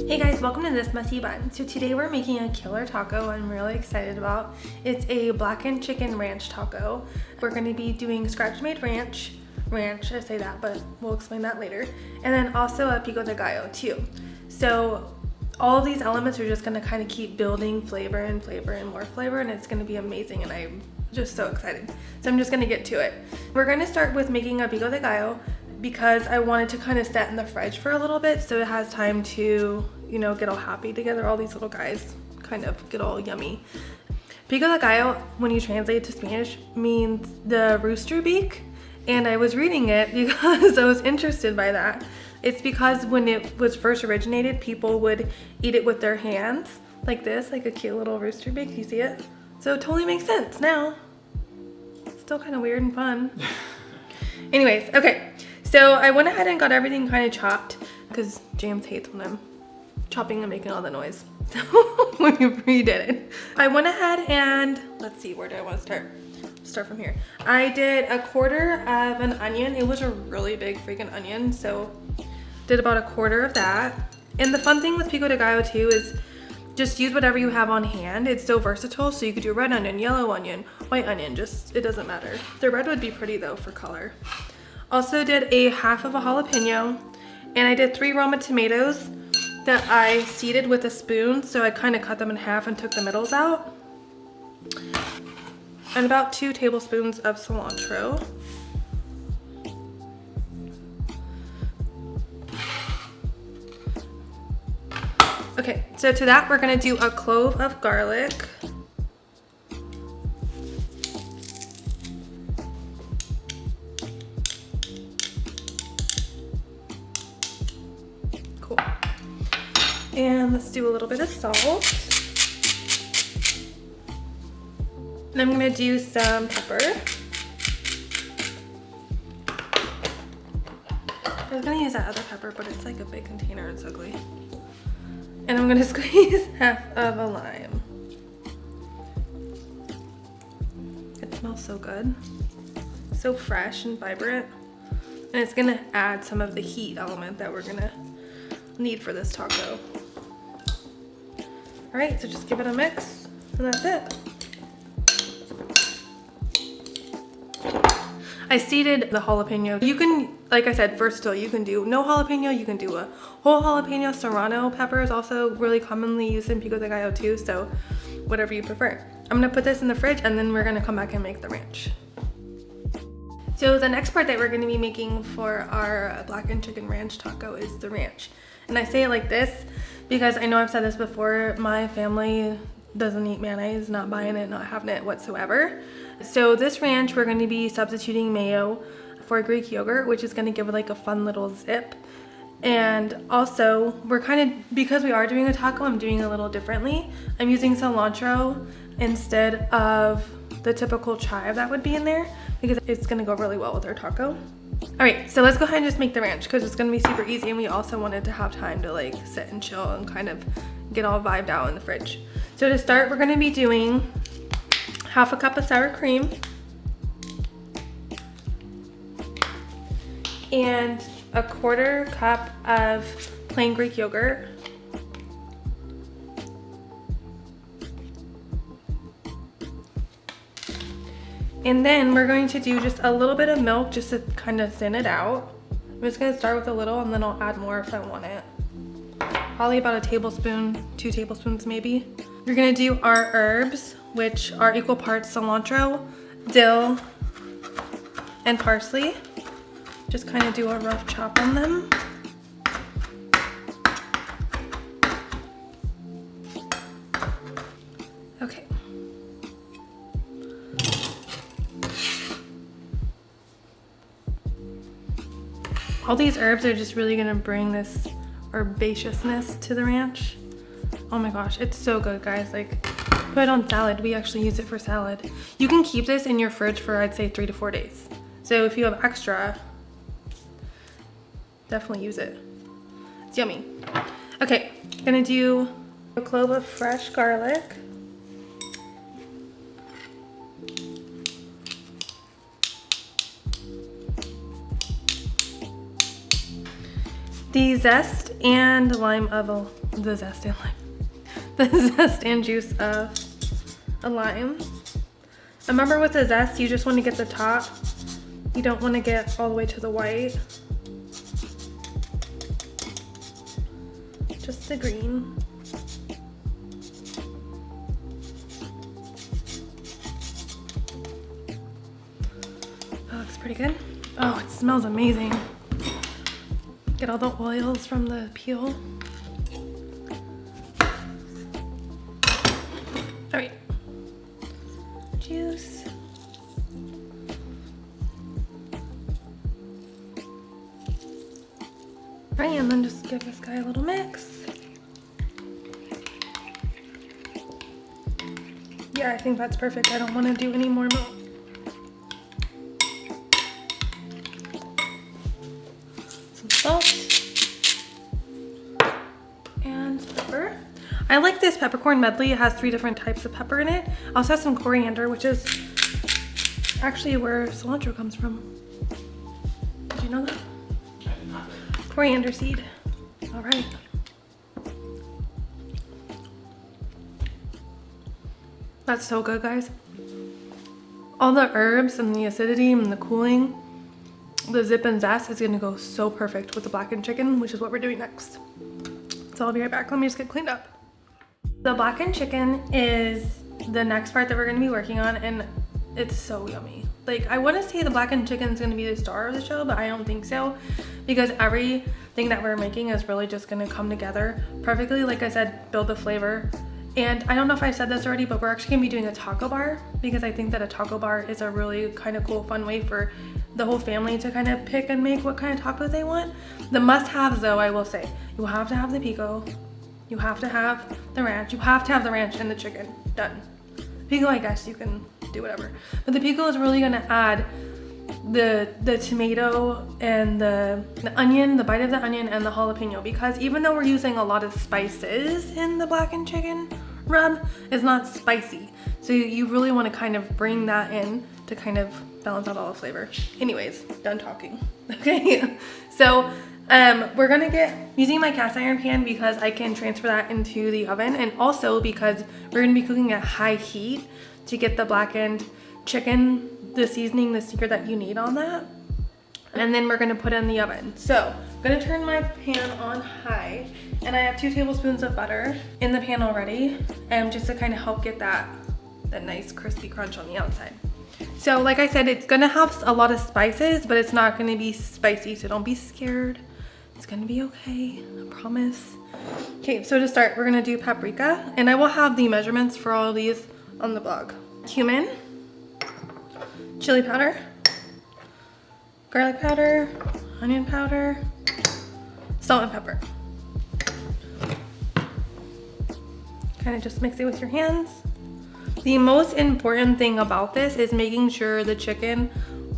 Hey guys, welcome to This Messy Bun. So today we're making a killer taco I'm really excited about. It's a Blackened Chicken Ranch Taco. We're going to be doing scratch-made ranch, I say that, but we'll explain that later. And then also a pico de gallo too. So all of these elements are just going to kind of keep building flavor and more flavor, and it's going to be amazing, and I'm just so excited. So I'm just going to get to it. We're going to start with making a pico de gallo because I wanted to kind of set in the fridge for a little bit so it has time to, you know, get all happy together. All these little guys kind of get all yummy. Pico de gallo, when you translate it to Spanish, means the rooster beak. And I was reading it because I was interested by that. It's because when it was first originated, people would eat it with their hands like this, like a cute little rooster beak. You see it? So it totally makes sense now. Still kind of weird and fun. Anyways, okay. So I went ahead and got everything kind of chopped because James hates when I'm chopping and making all the noise. So when you redid it, I went ahead and let's see, where do I want to start? Start from here. I did a quarter of an onion. It was a really big freaking onion, so did about a quarter of that. And the fun thing with pico de gallo too is just use whatever you have on hand. It's so versatile, so you could do red onion, yellow onion, white onion, just it doesn't matter. The red would be pretty though for color. Also did a half of a jalapeno, and I did 3 Roma tomatoes that I seeded with a spoon, so I kind of cut them in half and took the middles out. And about 2 tablespoons of cilantro. Okay, so to that we're gonna do a clove of garlic. Cool. And let's do a little bit of salt. And I'm gonna do some pepper. I was gonna use that other pepper, but it's like a big container, it's ugly. And I'm gonna squeeze half of a lime. It smells so good. So fresh and vibrant. And it's gonna add some of the heat element that we're gonna need for this taco. All right, so just give it a mix, and that's it. I seeded the jalapeno. You can, like I said, versatile. You can do no jalapeno, you can do a whole jalapeno. Serrano pepper is also really commonly used in pico de gallo too, so whatever you prefer. I'm gonna put this in the fridge, and then we're gonna come back and make the ranch. So the next part that we're gonna be making for our Blackened Chicken Ranch Taco is the ranch. And I say it like this because I know I've said this before, my family doesn't eat mayonnaise, not buying it, not having it whatsoever. So this ranch, we're going to be substituting mayo for Greek yogurt, which is going to give it like a fun little zip. And also, we're kind of, because we are doing a taco, I'm doing it a little differently. I'm using cilantro instead of the typical chive that would be in there because it's going to go really well with our taco. All right, so let's go ahead and just make the ranch because it's going to be super easy, and we also wanted to have time to like sit and chill and kind of get all vibed out in the fridge. So to start, we're going to be doing half a cup of sour cream and a quarter cup of plain Greek yogurt. And then we're going to do just a little bit of milk just to kind of thin it out. I'm just going to start with a little, and then I'll add more if I want it. Probably about a tablespoon, 2 tablespoons maybe. We're gonna do our herbs, which are equal parts cilantro, dill, and parsley. Just kind of do a rough chop on them. Okay. All these herbs are just really gonna bring this herbaceousness to the ranch. Oh my gosh, it's so good, guys. Like, put it on salad. We actually use it for salad. You can keep this in your fridge for, I'd say, 3 to 4 days. So if you have extra, definitely use it. It's yummy. Okay, gonna do a clove of fresh garlic. the zest and lime of the zest and juice of a lime. Remember with the zest, you just want to get the top. You don't want to get all the way to the white. Just the green. That looks pretty good. Oh, it smells amazing. Get all the oils from the peel. All right. Juice. All right, and then just give this guy a little mix. Yeah, I think that's perfect. I don't want to do any more milk. Some salt. And pepper. I like this peppercorn medley. It has 3 different types of pepper in it. Also has some coriander, which is actually where cilantro comes from. Did you know that? I did not. Coriander seed. All right. That's so good, guys. All the herbs and the acidity and the cooling, the zip and zest is gonna go so perfect with the blackened chicken, which is what we're doing next. So I'll be right back. Let me just get cleaned up. The blackened chicken is the next part that we're gonna be working on, and it's so yummy. Like, I wanna say the blackened chicken is gonna be the star of the show, but I don't think so, because everything that we're making is really just gonna come together perfectly. Like I said, build the flavor. And I don't know if I said this already, but we're actually gonna be doing a taco bar, because I think that a taco bar is a really kind of cool, fun way for the whole family to kind of pick and make what kind of taco they want. The must-haves, though, I will say, you have to have the pico, you have to have the ranch, you have to have the ranch and the chicken. Done. Pico, I guess you can do whatever, but the pico is really gonna add the tomato and the onion, the bite of the onion and the jalapeno, because even though we're using a lot of spices in the blackened chicken rub, it's not spicy. So you really want to kind of bring that in to kind of balance out all the flavor. Anyways, done talking. Okay, so we're gonna get using my cast iron pan because I can transfer that into the oven, and also because we're gonna be cooking at high heat to get the blackened chicken, the seasoning, the secret that you need on that. And then we're gonna put it in the oven. So I'm gonna turn my pan on high, and I have 2 tablespoons of butter in the pan already, just to kind of help get that nice crispy crunch on the outside. So like I said, it's gonna have a lot of spices, but it's not gonna be spicy, so don't be scared. It's gonna be okay, I promise. Okay, so to start, we're gonna do paprika, and I will have the measurements for all of these on the blog. Cumin, chili powder, garlic powder, onion powder, salt and pepper. Kind of just mix it with your hands. The most important thing about this is making sure the chicken,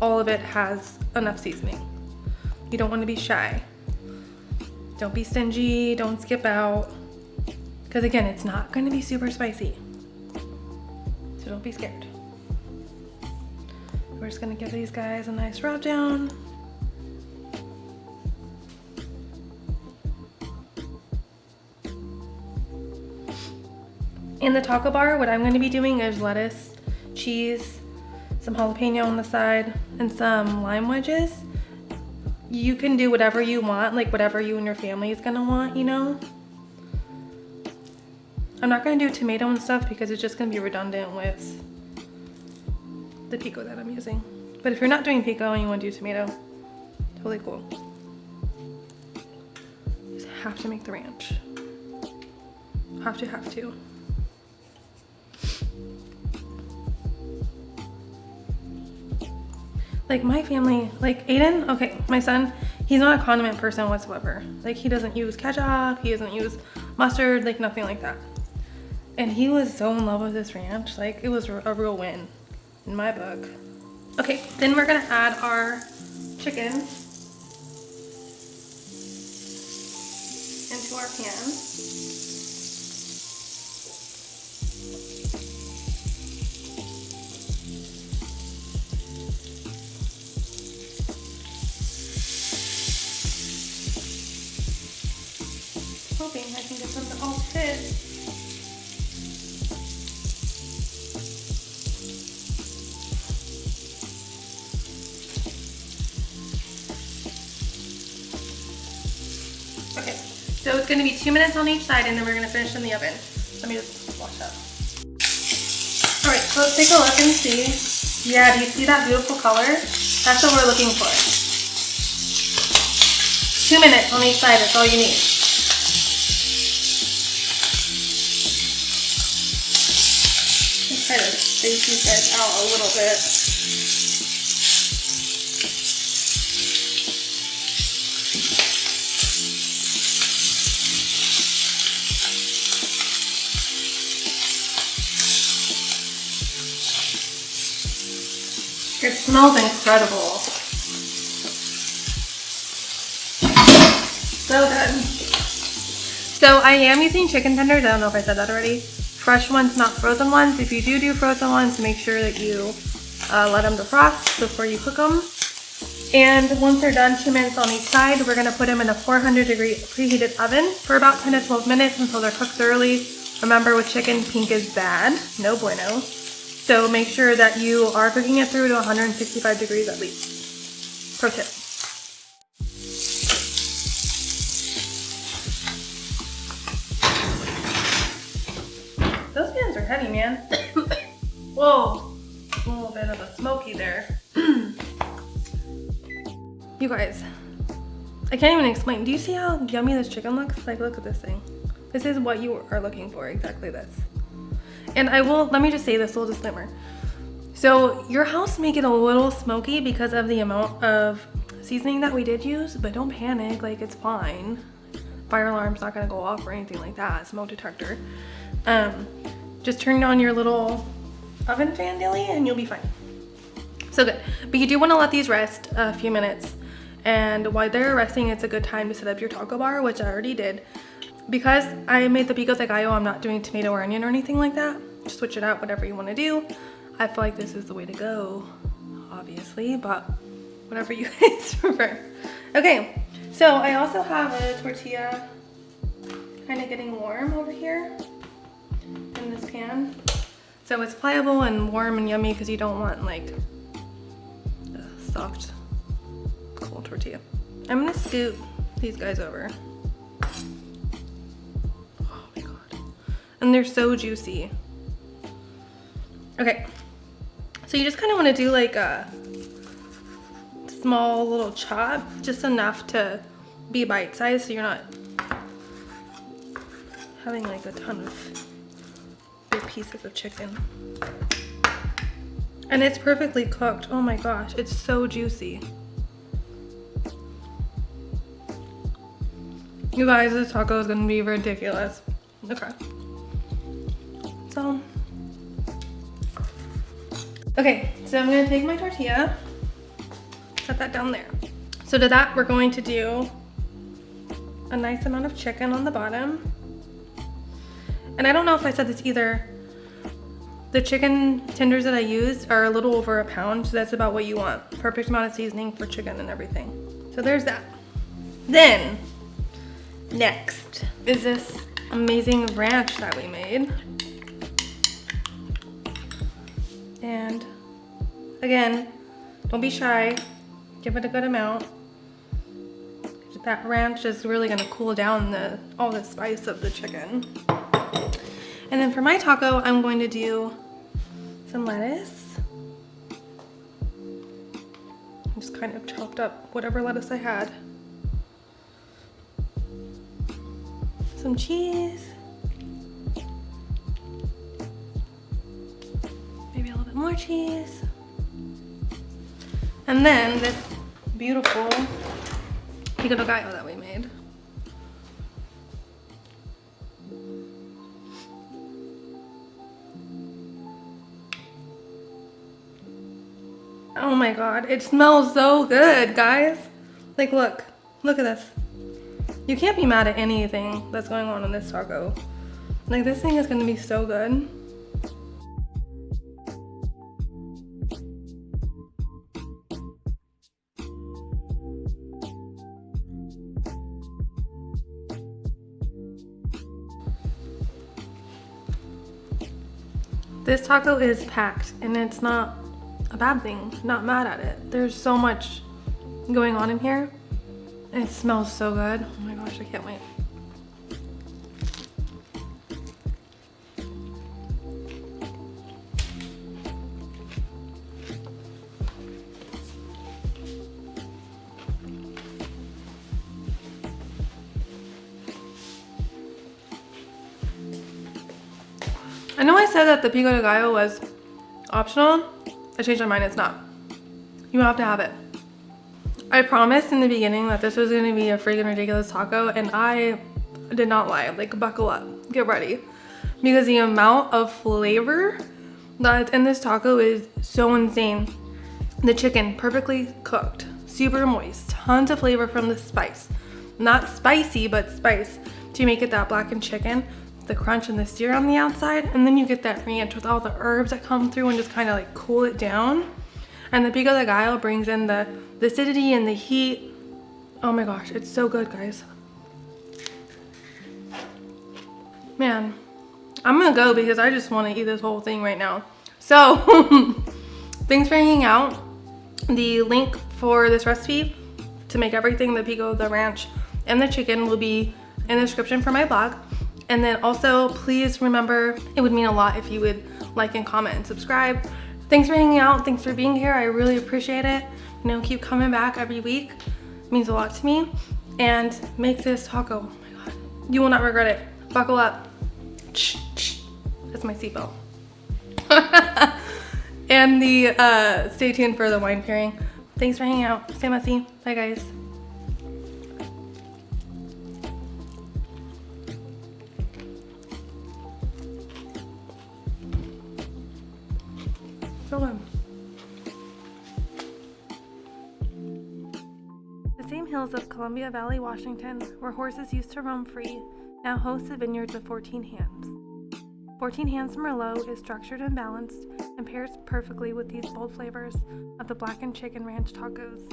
all of it has enough seasoning. You don't want to be shy. Don't be stingy, don't skip out. Because again, it's not going to be super spicy. So don't be scared. We're just gonna give these guys a nice rub down. In the taco bar, what I'm gonna be doing is lettuce, cheese, some jalapeno on the side, and some lime wedges. You can do whatever you want, like whatever you and your family is gonna want, you know? I'm not gonna do tomato and stuff because it's just gonna be redundant with the pico that I'm using. But if you're not doing pico and you want to do tomato, totally cool. You just have to make the ranch. Have to. Like my family, like Aiden, okay, my son, he's not a condiment person whatsoever. Like he doesn't use ketchup, he doesn't use mustard, like nothing like that. And he was so in love with this ranch, like it was a real win in my book. Okay, then we're gonna add our chicken into our pan. hoping I can get them to all fit. Okay, so it's gonna be 2 minutes on each side and then we're gonna finish in the oven. Let me just wash up. All right, so let's take a look and see. Yeah, do you see that beautiful color? That's what we're looking for. 2 minutes on each side, that's all you need. Let's try to space these guys out a little bit. It smells incredible. So good. So I am using chicken tenders. I don't know if I said that already. Fresh ones, not frozen ones. If you do frozen ones, make sure that you let them defrost before you cook them. And once they're done, 2 minutes on each side, we're gonna put them in a 400-degree preheated oven for about 10 to 12 minutes until they're cooked thoroughly. Remember, with chicken, pink is bad, no bueno. So make sure that you are cooking it through to 165 degrees at least. Pro tip. Those pans are heavy, man. Whoa, a little bit of a smoky there. You guys, I can't even explain. Do you see how yummy this chicken looks? Like, look at this thing. This is what you are looking for, exactly this. And I will, let me just say this little disclaimer. So your house may get a little smoky because of the amount of seasoning that we did use, but don't panic, like it's fine. Fire alarm's not gonna go off or anything like that, smoke detector. Just turn on your little oven fan dilly and you'll be fine. So good, but you do wanna let these rest a few minutes. And while they're resting, it's a good time to set up your taco bar, which I already did. Because I made the pico de gallo, I'm not doing tomato or onion or anything like that. Just switch it out, whatever you want to do. I feel like this is the way to go, obviously, but whatever you guys prefer. Okay, so I also have a tortilla kind of getting warm over here in this pan. So it's pliable and warm and yummy because you don't want like a soft, cold tortilla. I'm gonna scoot these guys over. And they're so juicy. Okay, so you just kind of want to do like a small little chop, just enough to be bite-sized so you're not having like a ton of big pieces of chicken. And it's perfectly cooked. Oh my gosh, it's so juicy. You guys, this taco is gonna be ridiculous. Okay. Okay, so I'm gonna take my tortilla, set that down there. So to that, we're going to do a nice amount of chicken on the bottom. And I don't know if I said this either. The chicken tenders that I used are a little over a pound, so that's about what you want. Perfect amount of seasoning for chicken and everything. So there's that. Then, next is this amazing ranch that we made. And again, don't be shy, give it a good amount. That ranch is really gonna cool down all the spice of the chicken. And then for my taco, I'm going to do some lettuce. I just kind of chopped up whatever lettuce I had. Some cheese. Maybe a little bit more cheese. And then this beautiful pico de gallo that we made. Oh my god, it smells so good, guys. Like, look at this. You can't be mad at anything that's going on in this taco. Like, this thing is gonna be so good. This taco is packed and it's not a bad thing. Not mad at it. There's so much going on in here. It smells so good. Oh my gosh, I can't wait. I know I said that the pico de gallo was optional. I changed my mind, it's not. You have to have it. I promised in the beginning that this was gonna be a freaking ridiculous taco, and I did not lie. Like, buckle up, get ready. Because the amount of flavor that's in this taco is so insane. The chicken, perfectly cooked, super moist, tons of flavor from the spice. Not spicy, but spice to make it that blackened chicken. The crunch and the sear on the outside, and then you get that ranch with all the herbs that come through and just kind of like cool it down. And the pico de gallo brings in the acidity and the heat. Oh my gosh, it's so good, guys. Man, I'm gonna go because I just want to eat this whole thing right now. So thanks for hanging out. The link for this recipe to make everything, the pico, the ranch, and the chicken, will be in the description for my blog. And then also, please remember, it would mean a lot if you would like and comment and subscribe. Thanks for hanging out. Thanks for being here. I really appreciate it. You know, keep coming back every week. It means a lot to me. And make this taco. Oh my God. You will not regret it. Buckle up. That's my seatbelt. And stay tuned for the wine pairing. Thanks for hanging out. Stay messy. Bye, guys. The same hills of Columbia Valley, Washington, where horses used to roam free, now hosts the vineyards of 14 Hands. 14 Hands Merlot is structured and balanced and pairs perfectly with these bold flavors of the Blackened Chicken Ranch Tacos.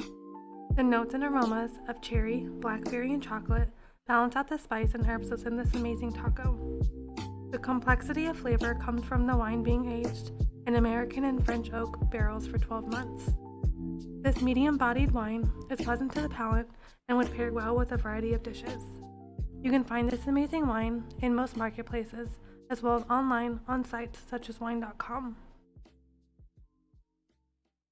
The notes and aromas of cherry, blackberry, and chocolate balance out the spice and herbs within this amazing taco. The complexity of flavor comes from the wine being aged in American and French oak barrels for 12 months. This medium-bodied wine is pleasant to the palate and would pair well with a variety of dishes. You can find this amazing wine in most marketplaces, as well as online on sites such as wine.com.